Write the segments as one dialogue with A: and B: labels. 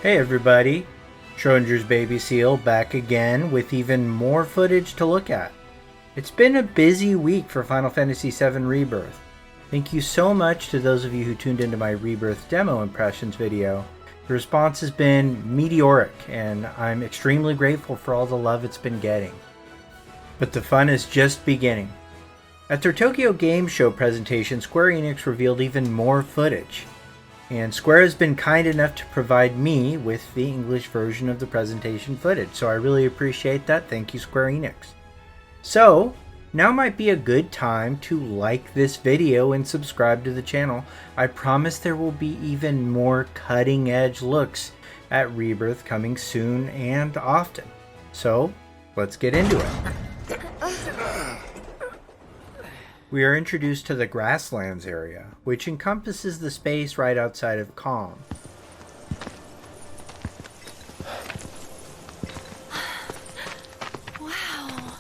A: Hey everybody, Schrodinger's Baby Seal back again with even more footage to look at. It's been a busy week for Final Fantasy VII Rebirth. Thank you so much to those of you who tuned into my Rebirth demo impressions video. The response has been meteoric and I'm extremely grateful for all the love it's been getting. But the fun is just beginning. At their Tokyo Game Show presentation, Square Enix revealed even more footage. And Square has been kind enough to provide me with the English version of the presentation footage, so I really appreciate that. Thank you, Square Enix. So, now might be a good time to like this video and subscribe to the channel. I promise there will be even more cutting edge looks at Rebirth coming soon and often. So, let's get into it. We are introduced to the Grasslands area, which encompasses the space right outside of KALM.
B: Wow.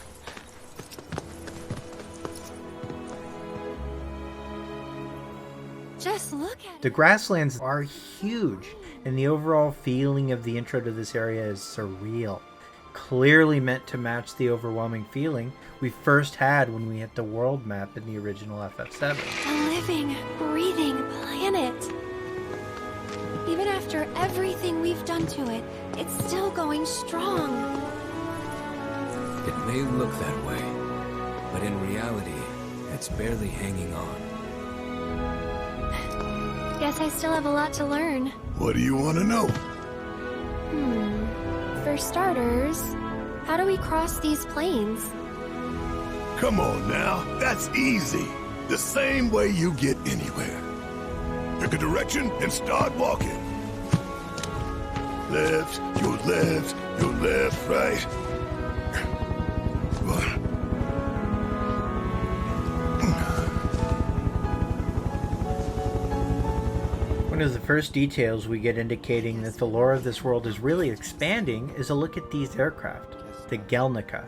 B: Just look at it.
A: The Grasslands are huge, and the overall feeling of the intro to this area is surreal. Clearly meant to match the overwhelming feeling we first had when we hit the world map in the original FF7.
B: A living, breathing planet. Even after everything we've done to it, it's still going strong.
C: It may look that way, but in reality, it's barely hanging on.
B: Guess I still have a lot to learn.
D: What do you want to know?
B: For starters, how do we cross these plains?
D: Come on now, that's easy. The same way you get anywhere. Pick a direction and start walking. Left, your left, right.
A: One of the first details we get indicating that the lore of this world is really expanding is a look at these aircraft, the Gelnica.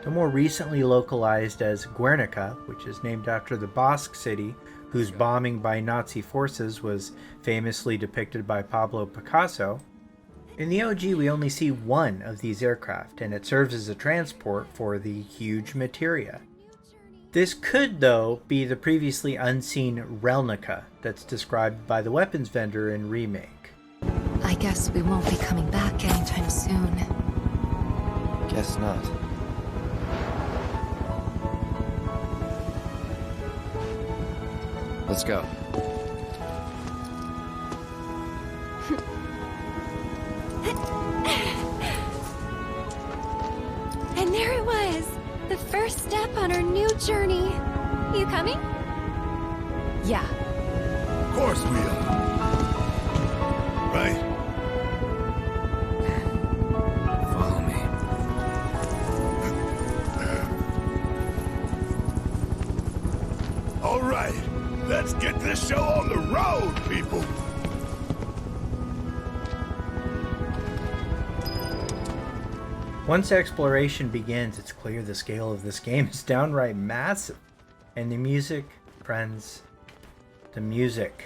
A: They're more recently localized as Guernica, which is named after the Basque city, whose bombing by Nazi forces was famously depicted by Pablo Picasso. In the OG, we only see one of these aircraft, and it serves as a transport for the huge materia. This could, though, be the previously unseen Relnica that's described by the weapons vendor in Remake.
E: I guess we won't be coming back anytime soon.
F: Guess not. Let's go.
B: And there it was! The first step on our new journey. You coming?
E: Yeah.
D: Of course we are. Right?
C: Follow me.
D: All right, let's get this show on the road, people.
A: Once exploration begins, it's clear the scale of this game is downright massive. And the music, friends, the music.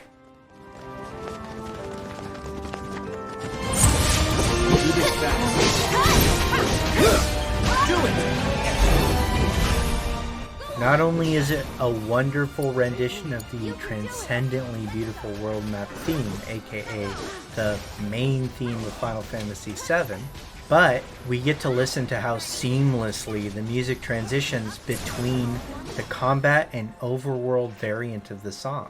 A: Not only is it a wonderful rendition of the transcendently beautiful world map theme, aka the main theme of Final Fantasy VII, but we get to listen to how seamlessly the music transitions between the combat and overworld variant of the song.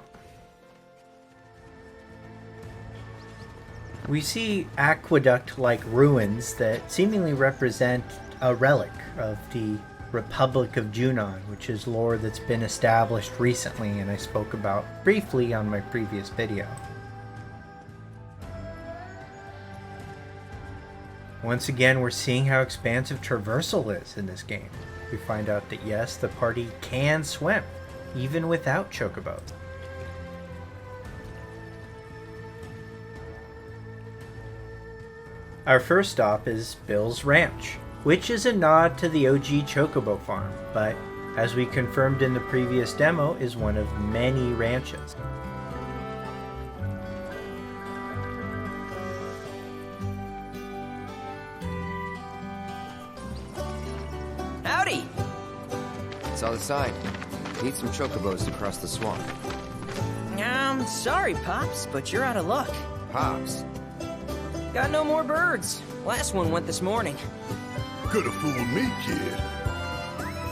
A: We see aqueduct-like ruins that seemingly represent a relic of the Republic of Junon, which is lore that's been established recently and I spoke about briefly on my previous video. Once again, we're seeing how expansive traversal is in this game. We find out that yes, the party can swim, even without Chocobos. Our first stop is Bill's Ranch, which is a nod to the OG Chocobo farm, but as we confirmed in the previous demo, is one of many ranches.
F: Saw the sign. Need some chocobos to cross the swamp.
G: Sorry, Pops, but you're out of luck.
F: Pops.
G: Got no more birds. Last one went this morning.
D: Could've fooled me, kid.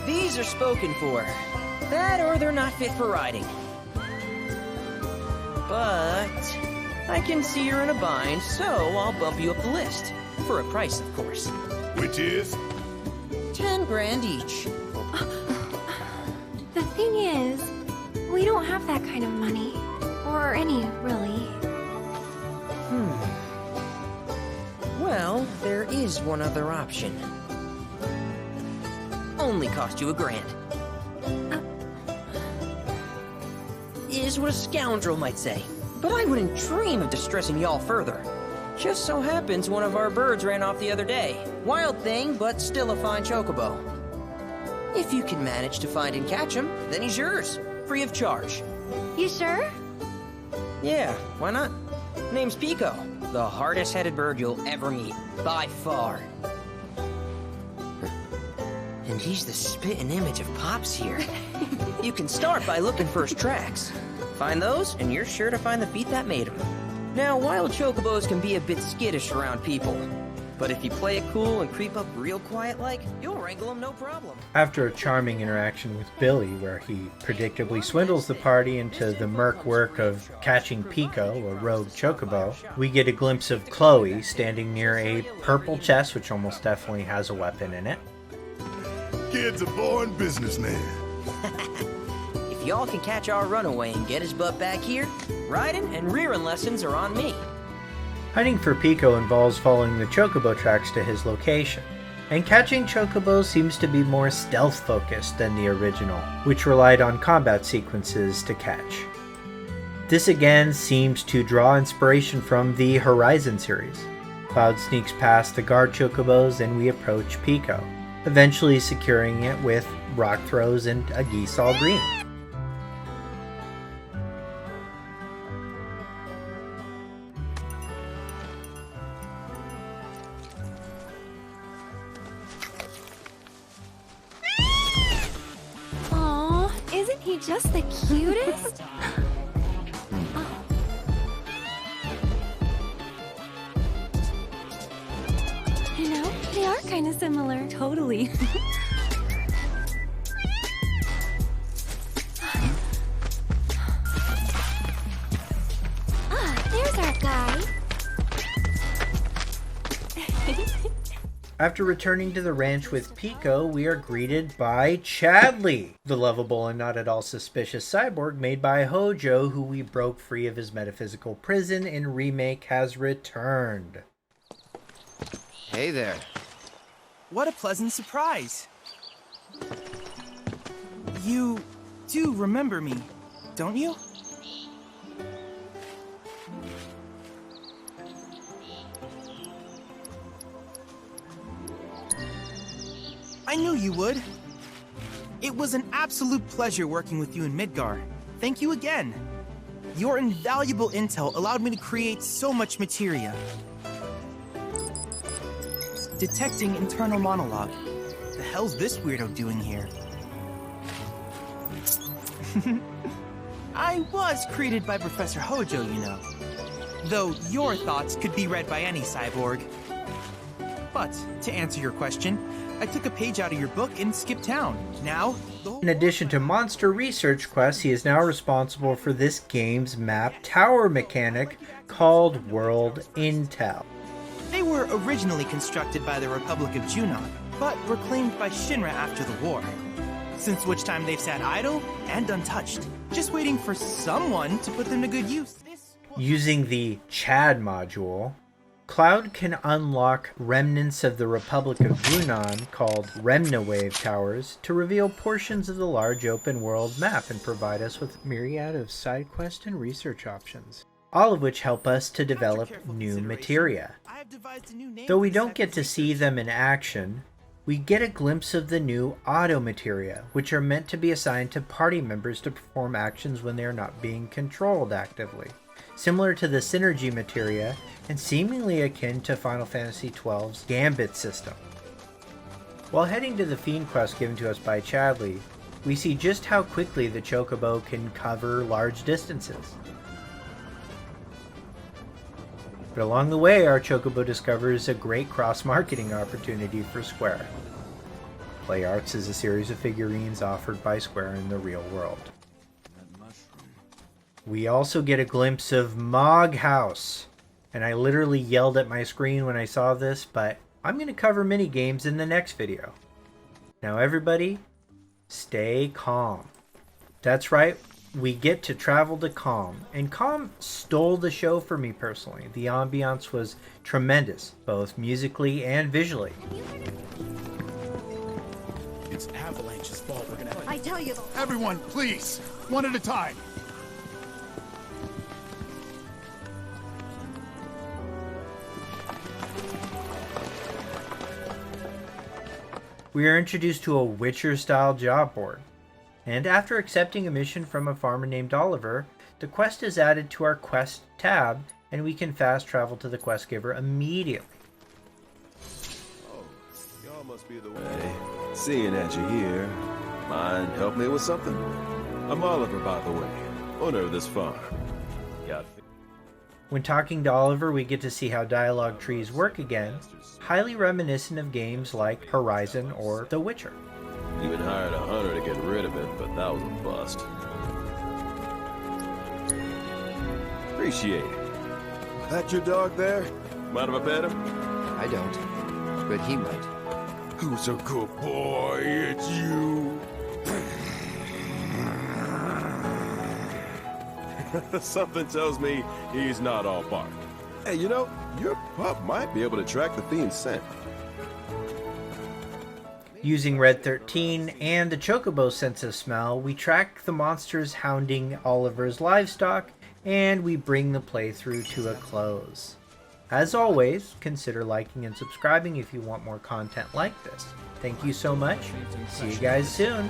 G: These are spoken for. That or they're not fit for riding. But I can see you're in a bind, so I'll bump you up the list. For a price, of course.
D: Which is?
G: 10 grand each.
B: The thing is, we don't have that kind of money. Or any, really.
G: Well, there is one other option. Only cost you $1,000. Is what a scoundrel might say. But I wouldn't dream of distressing y'all further. Just so happens one of our birds ran off the other day. Wild thing, but still a fine chocobo. If you can manage to find and catch him, then he's yours. Free of charge.
B: You sure?
G: Yeah, why not? Name's Pico. The hardest-headed bird you'll ever meet. By far. And he's the spitting image of Pops here. You can start by looking for his tracks. Find those, and you're sure to find the feet that made him. Now, wild chocobos can be a bit skittish around people. But if you play it cool and creep up real quiet-like, you'll wrangle them no problem.
A: After a charming interaction with Billy, where he predictably swindles the party into the merc work of catching Pico, a rogue chocobo, we get a glimpse of Chloe standing near a purple chest, which almost definitely has a weapon in it.
D: Kid's a born businessman.
G: If y'all can catch our runaway and get his butt back here, riding and rearing lessons are on me.
A: Hunting for Pico involves following the chocobo tracks to his location, and catching chocobos seems to be more stealth-focused than the original, which relied on combat sequences to catch. This again seems to draw inspiration from the Horizon series. Cloud sneaks past the guard chocobos and we approach Pico, eventually securing it with rock throws and a geese all green.
B: Isn't he just the cutest? You know, they are kind of similar.
E: Totally.
B: There's our guy.
A: After returning to the ranch with Pico, we are greeted by Chadley, the lovable and not at all suspicious cyborg made by Hojo, who we broke free of his metaphysical prison in Remake, has returned.
F: Hey there.
H: What a pleasant surprise. You do remember me, don't you? I knew you would. It was an absolute pleasure working with you in Midgar. Thank you again. Your invaluable intel allowed me to create so much materia. Detecting internal monologue. The hell's this weirdo doing here? I was created by Professor Hojo, you know. Though your thoughts could be read by any cyborg. But, to answer your question, I took a page out of your book and skipped town. Now,
A: in addition to monster research quests, he is now responsible for this game's map tower mechanic called World Intel.
H: They were originally constructed by the Republic of Junon, but were claimed by Shinra after the war. Since which time they've sat idle and untouched, just waiting for someone to put them to good use.
A: Using the Chad module, Cloud can unlock remnants of the Republic of Junon called Remnawave Towers to reveal portions of the large open world map and provide us with a myriad of side quest and research options, all of which help us to develop new materia. Though we don't get to see them in action, we get a glimpse of the new auto materia, which are meant to be assigned to party members to perform actions when they are not being controlled actively, similar to the synergy materia and seemingly akin to Final Fantasy XII's Gambit system. While heading to the Fiend quest given to us by Chadley, we see just how quickly the Chocobo can cover large distances. But along the way, our Chocobo discovers a great cross-marketing opportunity for Square. Play Arts is a series of figurines offered by Square in the real world. We also get a glimpse of Mog House, and I literally yelled at my screen when I saw this, but I'm going to cover minigames in the next video. Now everybody, stay calm. That's right, we get to travel to KALM, and KALM stole the show for me personally. The ambiance was tremendous, both musically and visually.
I: It's Avalanche's fault. We're gonna.
B: I tell you.
I: Everyone, please, one at a time.
A: We are introduced to a Witcher-style job board, and after accepting a mission from a farmer named Oliver, the quest is added to our quest tab, and we can fast travel to the quest giver immediately.
J: Oh, y'all must be the way. Hey, seeing that you're here, mind help me with something? I'm Oliver, by the way, owner of this farm.
A: When talking to Oliver, we get to see how dialogue trees work again, highly reminiscent of games like Horizon or The Witcher.
J: Even hired a hunter to get rid of it, but that was a bust. Appreciate it. That your dog there? Mind if I pet him?
F: I don't, but he might.
D: Who's a good boy? It's you.
J: Something tells me he's not all bark. Hey, you know, your pup might be able to track the fiend's scent.
A: Using Red 13 and the Chocobo sense of smell, we track the monsters hounding Oliver's livestock, and we bring the playthrough to a close. As always, consider liking and subscribing if you want more content like this. Thank you so much. See you guys soon.